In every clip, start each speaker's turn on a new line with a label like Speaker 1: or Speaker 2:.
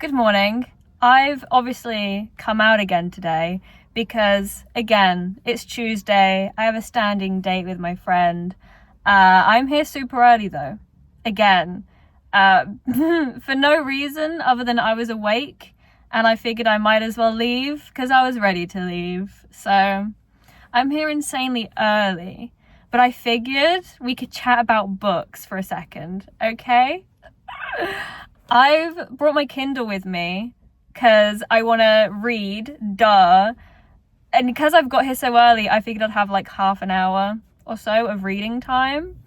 Speaker 1: Good morning. I've obviously come out again today because, again, it's Tuesday. I have a standing date with my friend. I'm here super early though, again, for no reason other than I was awake and I figured I might as well leave because I was ready to leave. So I'm here insanely early, but I figured we could chat about books for a second, okay? I've brought my Kindle with me because I want to read, duh. And because I've got here so early, I figured I'd have like half an hour or so of reading time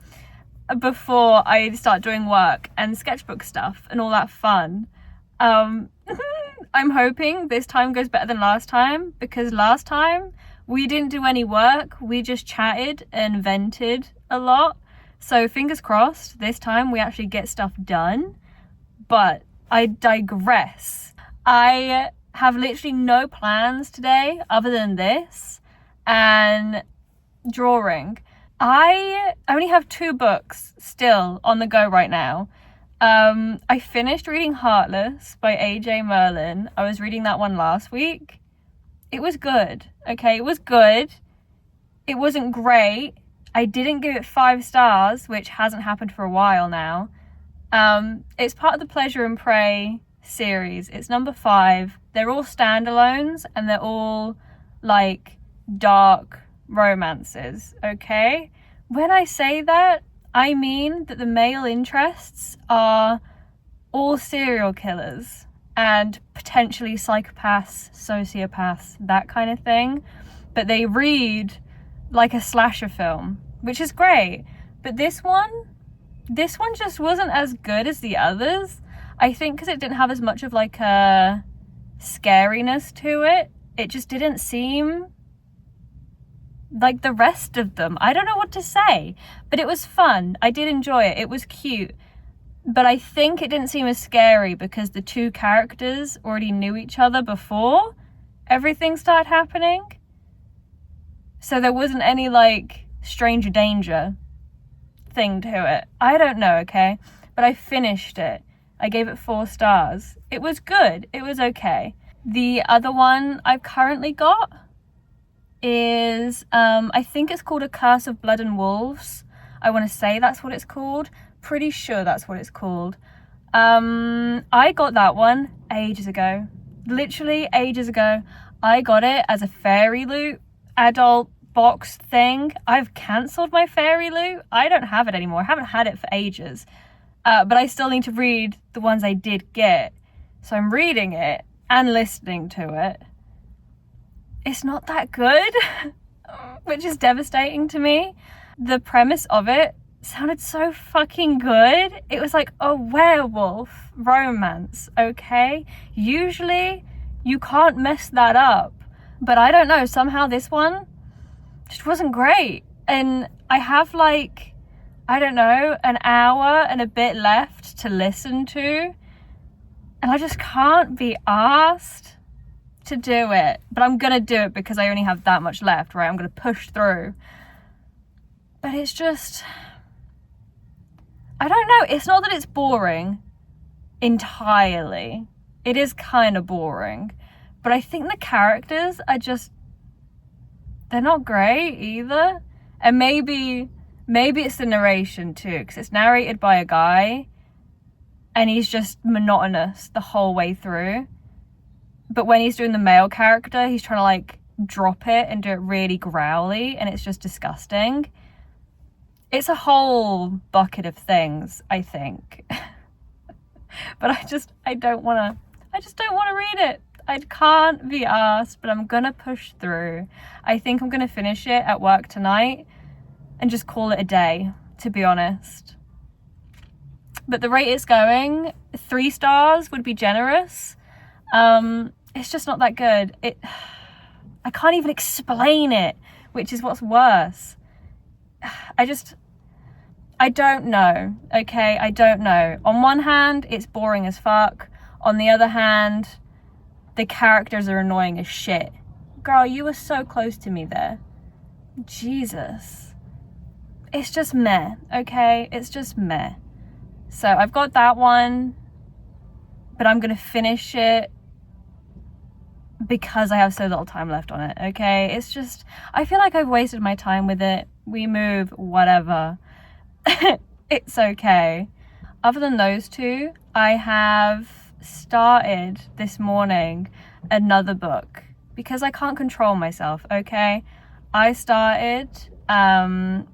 Speaker 1: before I start doing work and sketchbook stuff and all that fun. I'm hoping this time goes better than last time, because last time we didn't do any work. We just chatted and vented a lot. So fingers crossed, this time we actually get stuff done. But I digress. I have literally no plans today other than this and drawing. I only have 2 books still on the go right now. I finished reading Heartless by A.J. Merlin. I was reading that one last week. It was good, okay? It was good. It wasn't great. I didn't give it 5 stars, which hasn't happened for a while now. It's part of the Pleasure and Prey series. It's number 5. They're all standalones and they're all like dark romances, okay? When I say that, I mean that the male interests are all serial killers and potentially psychopaths, sociopaths, that kind of thing. But they read like a slasher film, which is great. But this one just wasn't as good as the others. I think because it didn't have as much of like a scariness to it. It just didn't seem like the rest of them. I don't know what to say, but it was fun. I did enjoy it. It was cute. But I think it didn't seem as scary because the 2 characters already knew each other before everything started happening. So there wasn't any like stranger danger thing to it. I don't know, okay? But I finished it. I gave it 4 stars. It was good. It was okay. The other one I've currently got is, I think it's called A Curse of Blood and Wolves. I want to say that's what it's called. Pretty sure that's what it's called. I got that one ages ago. Literally ages ago. I got it as a Fairy Loot adult box thing. I've cancelled my Fairy Loot. I don't have it anymore. I haven't had it for ages. But I still need to read the ones I did get. So I'm reading it and listening to it. It's not that good, which is devastating to me. The premise of it sounded so fucking good. It was like a werewolf romance, okay? Usually you can't mess that up. But I don't know, somehow this one just wasn't great. And I have like, I don't know, an hour and a bit left to listen to. And I just can't be asked to do it. But I'm gonna do it because I only have that much left, right? I'm gonna push through. But it's just, I don't know. It's not that it's boring entirely. It is kind of boring. But I think the characters are just, they're not great either. And maybe it's the narration too, because it's narrated by a guy and he's just monotonous the whole way through. But when he's doing the male character, he's trying to like drop it and do it really growly, and it's just disgusting. It's a whole bucket of things, I think. But I just don't want to read it. I can't be asked, but I'm gonna push through. I think I'm gonna finish it at work tonight and just call it a day, to be honest. But the rate it's going, 3 stars would be generous. It's just not that good. I can't even explain it, which is what's worse. I don't know, okay? I don't know. On one hand, it's boring as fuck. On the other hand, the characters are annoying as shit. Girl, you were so close to me there. Jesus. It's just meh, okay? It's just meh. So I've got that one. but I'm gonna finish it because I have so little time left on it, okay? It's just, I feel like I've wasted my time with it. We move, whatever. It's okay. Other than those two, I have started this morning another book because I can't control myself, okay? I started an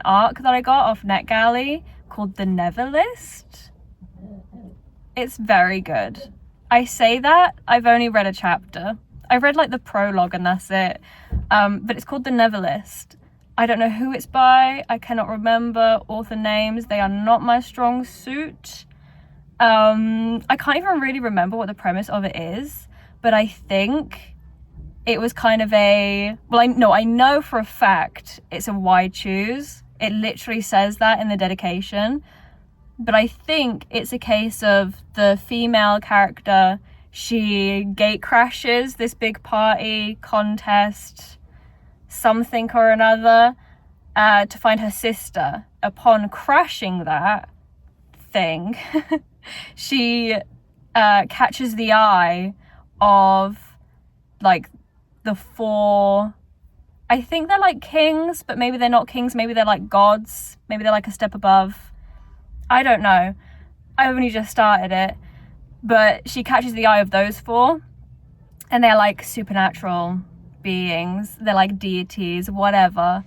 Speaker 1: arc that I got off NetGalley called The Never List. It's very good. I say that, I've only read a chapter. I've read like the prologue and that's it. But it's called The Never List. I don't know who it's by. I cannot remember author names. They are not my strong suit. I can't even really remember what the premise of it is, but I think it was kind of I know for a fact it's a why choose. It literally says that in the dedication. But I think it's a case of the female character, she gate crashes this big party, contest, something or another, to find her sister. Upon crashing that thing, she catches the eye of like the four, I think they're like kings, but maybe they're not kings, maybe they're like gods, maybe they're like a step above. I don't know. I only just started it. But she catches the eye of those four, and they're like supernatural beings. They're like deities, whatever.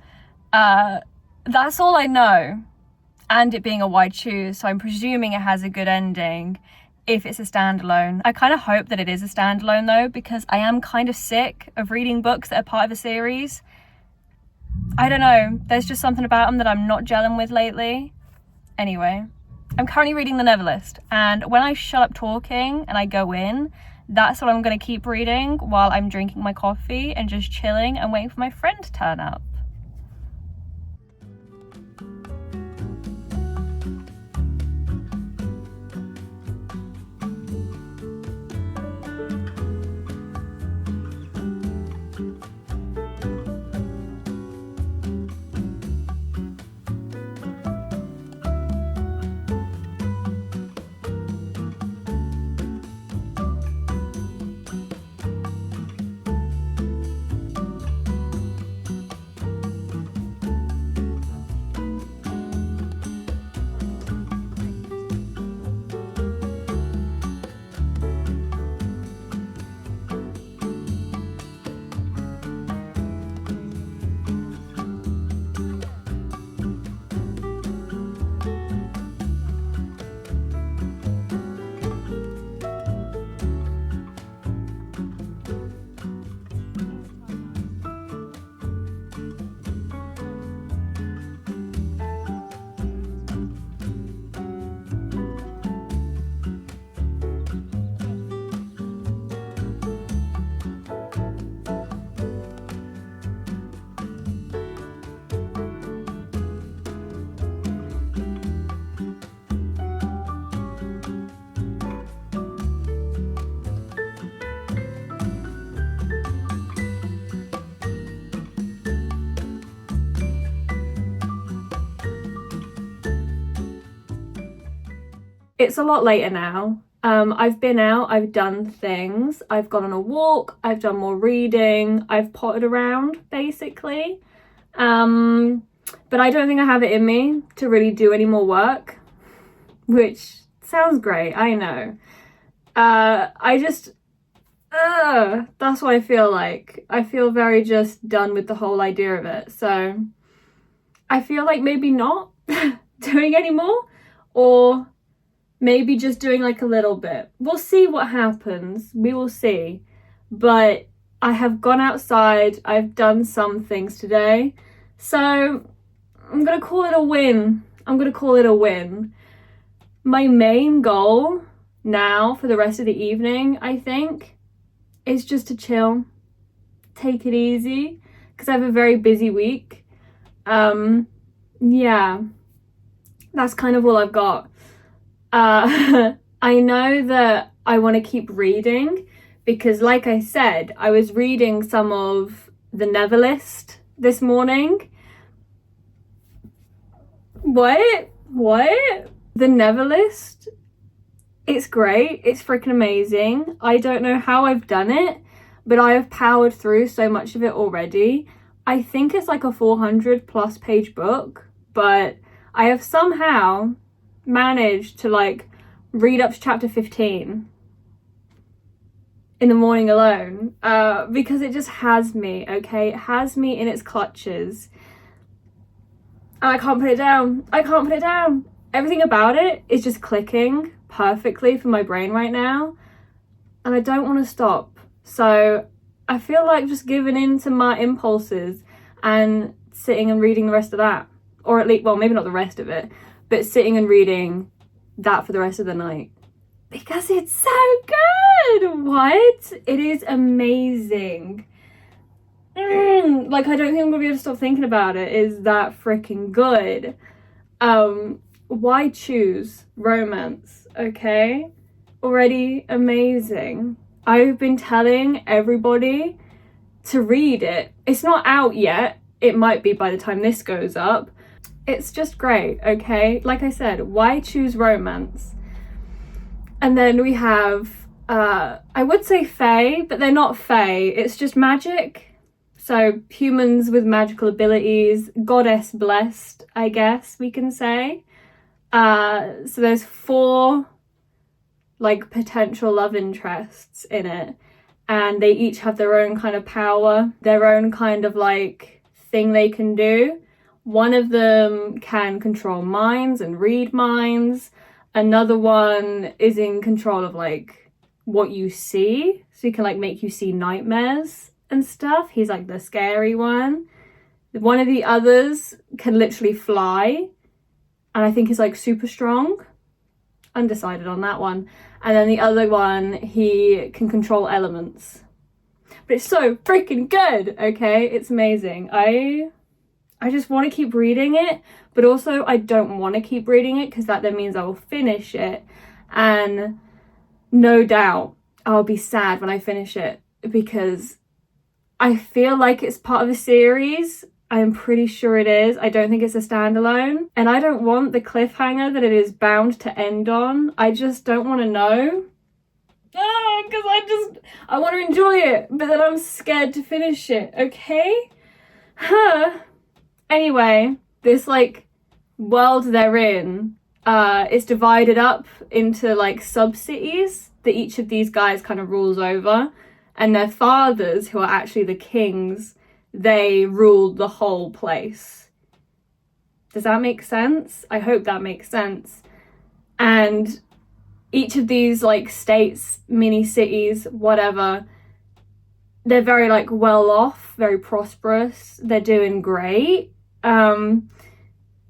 Speaker 1: That's all I know. And it being a wide choose, so I'm presuming it has a good ending if it's a standalone. I kind of hope that it is a standalone though, because I am kind of sick of reading books that are part of a series. I don't know. There's just something about them that I'm not gelling with lately. Anyway, I'm currently reading The Never List, and when I shut up talking and I go in, that's what I'm going to keep reading while I'm drinking my coffee and just chilling and waiting for my friend to turn up. It's a lot later now. I've been out, I've done things, I've gone on a walk, I've done more reading, I've potted around basically. But I don't think I have it in me to really do any more work, which sounds great, I know. That's what I feel like. I feel very just done with the whole idea of it. So I feel like maybe not doing any more, or maybe just doing like a little bit. We'll see what happens. We will see. But I have gone outside. I've done some things today. So I'm going to call it a win. My main goal now for the rest of the evening, I think, is just to chill. Take it easy. Because I have a very busy week. Yeah. That's kind of all I've got. I know that I want to keep reading because, like I said, I was reading some of The Never List this morning. What? The Never List It's great. It's freaking amazing. I don't know how I've done it, but I have powered through so much of it already. I think it's like a 400+ page book, but I have somehow managed to like read up to chapter 15 in the morning alone, because it just has me, okay? It has me in its clutches. And I can't put it down. I can't put it down. Everything about it is just clicking perfectly for my brain right now. And I don't want to stop. So I feel like just giving in to my impulses and sitting and reading the rest of that. Or at least, well, maybe not the rest of it, but sitting and reading that for the rest of the night. Because it's so good! What? It is amazing. Like, I don't think I'm gonna be able to stop thinking about it. Is that freaking good? Why choose romance? Okay, already amazing. I've been telling everybody to read it. It's not out yet. It might be by the time this goes up. It's just great, okay? Like I said, why choose romance? And then we have, I would say fae, but they're not fae. It's just magic. So humans with magical abilities, goddess blessed, I guess we can say. So there's 4 like potential love interests in it, and they each have their own kind of power, their own kind of like thing they can do. One of them can control minds and read minds. Another one is in control of like what you see, so he can like make you see nightmares and stuff. He's like the scary one. One of the others can literally fly, and I think is like super strong. Undecided on that one. And then the other one, he can control elements. But it's so freaking good, okay? It's amazing. I just want to keep reading it, but also I don't want to keep reading it because that then means I will finish it. And no doubt I'll be sad when I finish it because I feel like it's part of a series. I'm pretty sure it is. I don't think it's a standalone. And I don't want the cliffhanger that it is bound to end on. I just don't want to know. Because I want to enjoy it, but then I'm scared to finish it, okay? Anyway, this like world they're in is divided up into like sub-cities that each of these guys kind of rules over. And their fathers, who are actually the kings, they ruled the whole place. Does that make sense? I hope that makes sense. And each of these like states, mini cities, whatever, they're very like well off, very prosperous. They're doing great. And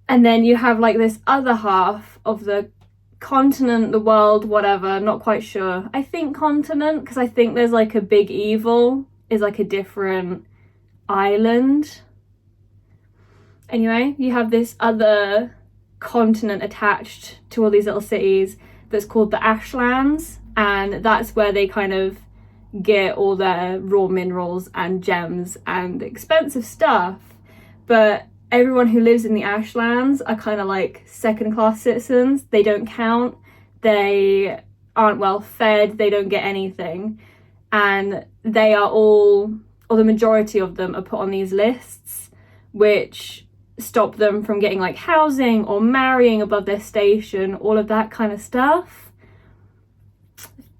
Speaker 1: then you have like this other half of the continent, the world, whatever, not quite sure. I think continent, because I think there's like a big evil is like a different island. Anyway, you have this other continent attached to all these little cities that's called the Ashlands, and that's where they kind of get all their raw minerals and gems and expensive stuff. But everyone who lives in the Ashlands are kind of like second-class citizens. They don't count, they aren't well fed, they don't get anything, and they are all, or the majority of them, are put on these lists which stop them from getting like housing or marrying above their station, all of that kind of stuff.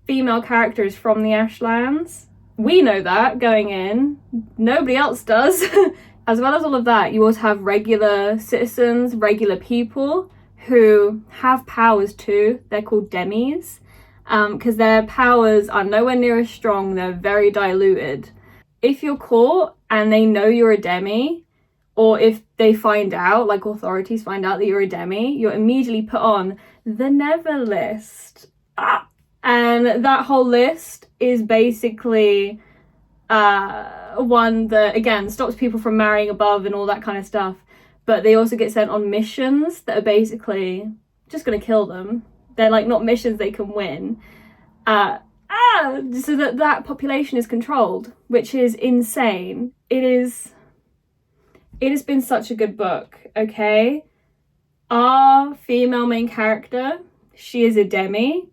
Speaker 1: Female character is from the Ashlands. We know that going in, nobody else does. As well as all of that, you also have regular citizens, regular people who have powers too. They're called demis, because their powers are nowhere near as strong. They're very diluted. If you're caught and they know you're a demi, or if they find out, like authorities find out that you're a demi, you're immediately put on the Never list. And that whole list is basically one that, again, stops people from marrying above and all that kind of stuff. But they also get sent on missions that are basically just going to kill them. They're like not missions they can win. So that population is controlled, which is insane. It has been such a good book, okay? Our female main character, she is a demi.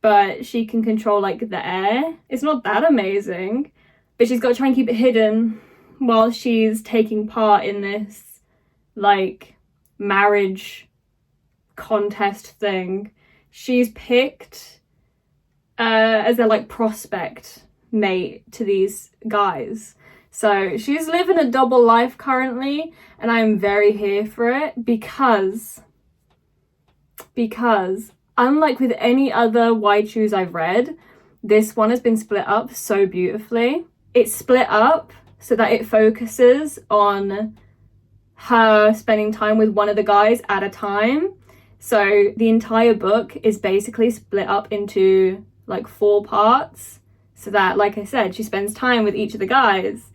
Speaker 1: but she can control like the air. It's not that amazing, but she's got to try and keep it hidden while she's taking part in this like marriage contest thing. She's picked as their like prospect mate to these guys. So she's living a double life currently, and I'm very here for it because unlike with any other Why Choose I've read, this one has been split up so beautifully. It's split up so that it focuses on her spending time with one of the guys at a time. So the entire book is basically split up into like 4 parts, so that, like I said, she spends time with each of the guys.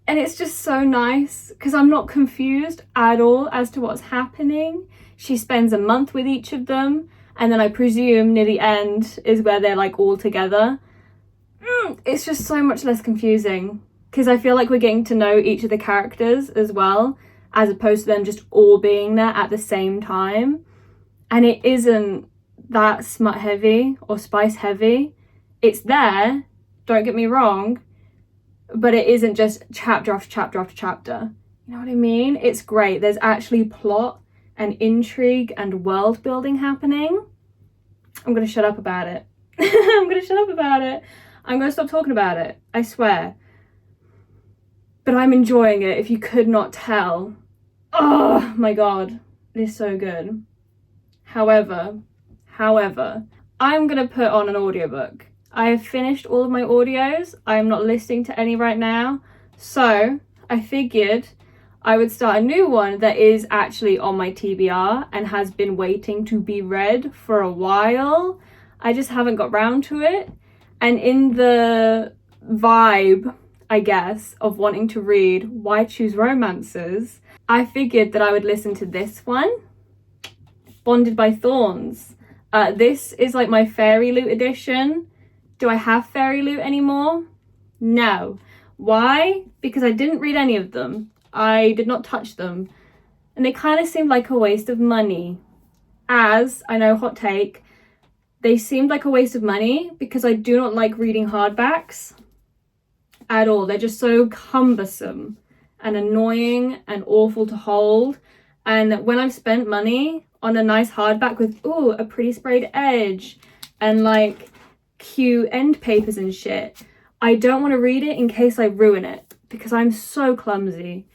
Speaker 1: And it's just so nice because I'm not confused at all as to what's happening. She spends a month with each of them, and then I presume near the end is where they're like all together. It's just so much less confusing because I feel like we're getting to know each of the characters as well, as opposed to them just all being there at the same time. And it isn't that smut heavy or spice heavy. It's there, don't get me wrong, but it isn't just chapter after chapter after chapter. You know what I mean? It's great. There's actually plot and intrigue and world building happening. I'm gonna shut up about it. I'm gonna stop talking about it, I swear. But I'm enjoying it, if you could not tell. Oh my god, it is so good. However, I'm gonna put on an audiobook. I have finished all of my audios. I am not listening to any right now. So I figured I would start a new one that is actually on my TBR and has been waiting to be read for a while. I just haven't got round to it. And in the vibe, I guess, of wanting to read Why Choose Romances, I figured that I would listen to this one, Bonded by Thorns. This is like my Fairy Loot edition. Do I have Fairy Loot anymore? No. Why? Because I didn't read any of them. I did not touch them. And they kind of seemed like a waste of money. As, I know, hot take, they seemed like a waste of money because I do not like reading hardbacks at all. They're just so cumbersome and annoying and awful to hold. And when I've spent money on a nice hardback with, ooh, a pretty sprayed edge and like cute end papers and shit, I don't want to read it in case I ruin it because I'm so clumsy.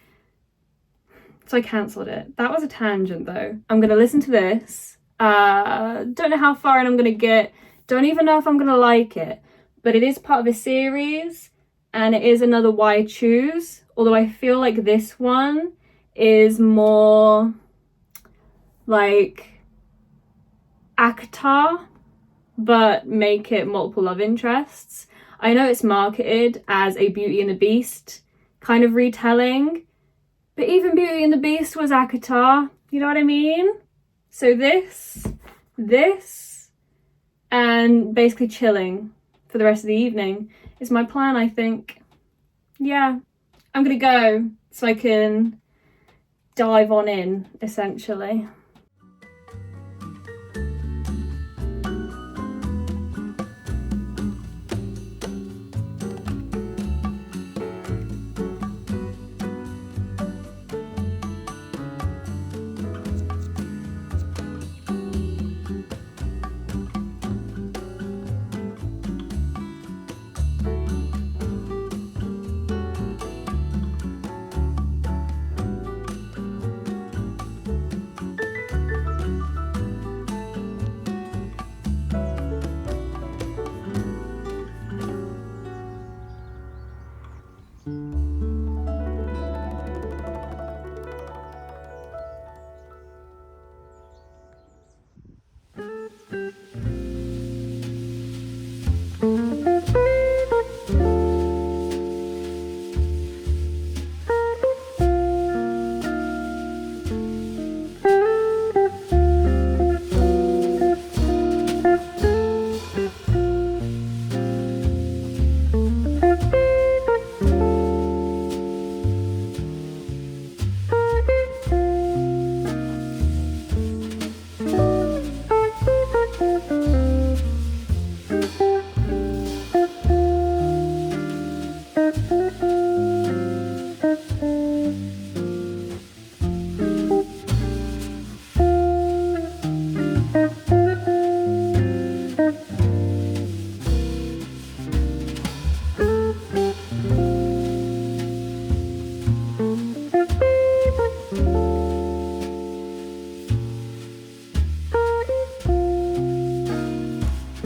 Speaker 1: So I cancelled it. That was a tangent though. I'm going to listen to this. Don't know how far in I'm going to get. Don't even know if I'm going to like it. But it is part of a series and it is another Why Choose. Although I feel like this one is more like ACOTAR, but make it multiple love interests. I know it's marketed as a Beauty and the Beast kind of retelling, but even Beauty and the Beast was ACOTAR, you know what I mean? So this, and basically chilling for the rest of the evening is my plan, I think. Yeah, I'm gonna go so I can dive on in, essentially.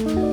Speaker 1: bye.